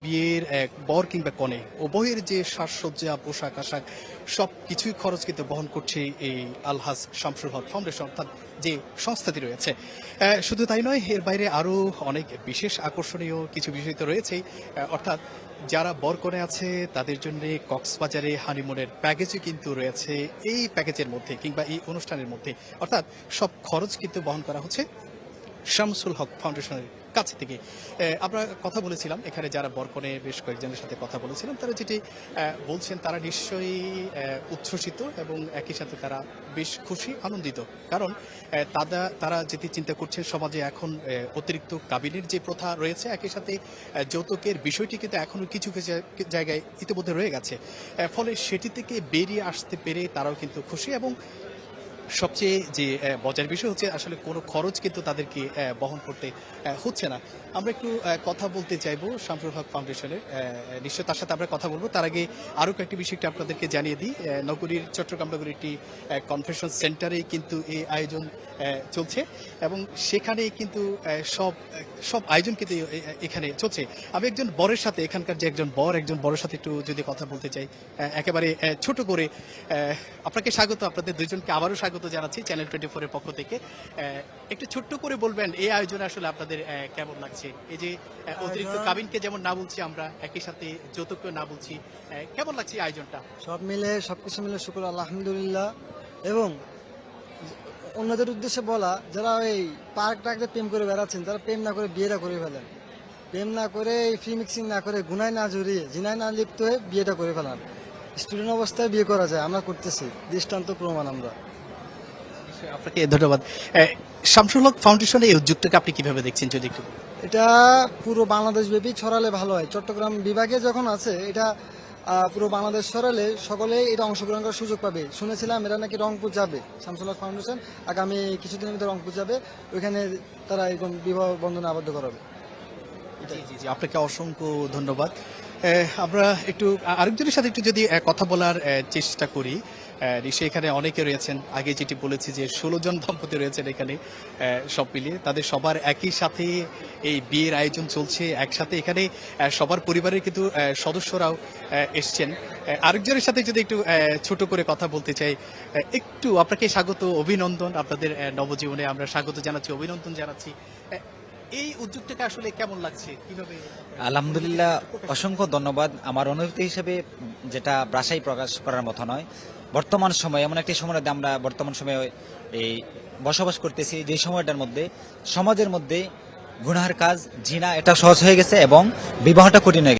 বিয়ের বর কিংবা কনে উভয়ের যে সাজসজ্জা পোশাক আশাক সবকিছুই খরচ কিন্তু বহন করছে এই আলহাজ শামসুল হক ফাউন্ডেশন, অর্থাৎ যে সংস্থাটি রয়েছে। শুধু তাই নয়, এর বাইরে আরও অনেক বিশেষ আকর্ষণীয় কিছু বিষয় তো রয়েছেই। অর্থাৎ যারা বর কনে আছে তাদের জন্য কক্সবাজারে হানিমুনের প্যাকেজও কিন্তু রয়েছে এই প্যাকেজের মধ্যে কিংবা এই অনুষ্ঠানের মধ্যে। অর্থাৎ সব খরচ কিন্তু বহন করা হচ্ছে শামসুল হক ফাউন্ডেশনের কাছ থেকে। আমরা কথা বলেছিলাম এখানে যারা বরকনে বেশ কয়েকজনের সাথে কথা বলেছিলাম, তারা যেটি বলছেন তারা নিশ্চয়ই উচ্ছ্বসিত এবং একই সাথে তারা বেশ খুশি আনন্দিত। কারণ তারা যেটি চিন্তা করছেন, সমাজে এখন অতিরিক্ত কাবিনের যে প্রথা রয়েছে, একই সাথে যৌতুকের বিষয়টি কিন্তু এখনও কিছু কিছু জায়গায় ইতিমধ্যে রয়ে গেছে। ফলে সেটি থেকে বেরিয়ে আসতে পেরে তারাও কিন্তু খুশি। এবং সবচেয়ে যে মজার বিষয় হচ্ছে আসলে কোনো খরচ কিন্তু তাদেরকে বহন করতে হচ্ছে না। আমরা একটু কথা বলতে চাইবো শামসুল হক ফাউন্ডেশনের, নিশ্চয় তার সাথে আমরা কথা বলবো। তার আগে আরও কয়েকটি বিষয়টি আপনাদেরকে জানিয়ে দিই। চট্টগ্রাম নগরীর একটি কনভেনশন সেন্টারেই কিন্তু এই আয়োজন চলছে এবং সেখানেই কিন্তু সব আয়োজন কিন্তু এখানে চলছে। আমি একজন বরের সাথে, এখানকার যে একজন বরের সাথে একটু যদি কথা বলতে চাই, একেবারে ছোট করে। আপনাকে স্বাগত, আপনাদের দুজনকে আবারও স্বাগত জানাচ্ছি চ্যানেল 24 এর পক্ষ থেকে। একটু ছোট্ট করে বলবেন এই আয়োজনে আসলে আপনাদের কেমন লাগছে? এই যে অতিরিক্ত কাবিনকে যেমন না বলছি আমরা, একই সাথে যৌতুককে না বলছি, কেমন লাগছে এই আয়োজনটা? সবকিছু মিলে শুকর আলহামদুলিল্লাহ। এবং অন্যদের উদ্দেশ্যে বলা, যারা এই পার্ক টার্কে প্রেম করে বেড়াচ্ছেন, তারা প্রেম না করে বিয়েটা করে ফেলেন। প্রেম না করে, ফ্রি মিক্সিং না করে, গুনায় না জড়িয়ে, জিনায় না লিপ্ত হয়ে বিয়েটা করে ফেলান। স্টুডেন্ট অবস্থায় বিয়ে করা যায়, আমরা করতেছি, দৃষ্টান্ত প্রমাণ আমরা। আপনাকে ধন্যবাদ। শামসুল হক ফাউন্ডেশন এই উদ্যোগটাকে আপনি কিভাবে দেখছেন যদি একটু? এটা পুরো বাংলাদেশ ব্যাপী ছড়ালে ভালো হয়। চট্টগ্রাম বিভাগে যখন আছে, এটা পুরো বাংলাদেশ ছড়ালে সকলেই এটা অংশগ্রহণ করার সুযোগ পাবে। শুনেছিলাম এরা নাকি রংপুর যাবে, শামসুল হক ফাউন্ডেশন আগামী কিছুদিনের মধ্যে রংপুর যাবে, ওইখানে তারা একদম বিবাহ বন্ধনে আবদ্ধ করাবে। জি, আপনাকে অসংখ্য ধন্যবাদ। আমরা একটু আরেকজনের সাথে একটু যদি কথা বলার চেষ্টা করি। নিশ্চয়ই এখানে অনেকে রয়েছেন, আগে যেটি বলেছি যে 16 জন দম্পতি রয়েছেন এখানে, সব মিলিয়ে তাদের সবার একই সাথে এই বিয়ের আয়োজন চলছে একসাথে। এখানে সবার পরিবারের কিন্তু সদস্যরাও এসছেন। আরেকজনের সাথে যদি একটু ছোট করে কথা বলতে চাই, একটু আপনাকে স্বাগত, অভিনন্দন আপনাদের নবজীবনে। আমরা স্বাগত জানাচ্ছি, অভিনন্দন জানাচ্ছি। এই উদ্যোগটাকে আসলে কেমন লাগছে, কিভাবে? আলহামদুলিল্লাহ, অসংখ্য ধন্যবাদ। আমার অনুভূতি হিসেবে যেটা ভাষায় প্রকাশ করার মতো নয়। বর্তমান সময় এমন একটি সময় আমরা বর্তমান সময়ে এই বসবাস করতেছি, যে সময়টার মধ্যে সমাজের মধ্যে গুনাহের কাজ, জিনা, এটা সহজ হয়ে গেছে এবং বিবাহটা কঠিন হয়ে গেছে।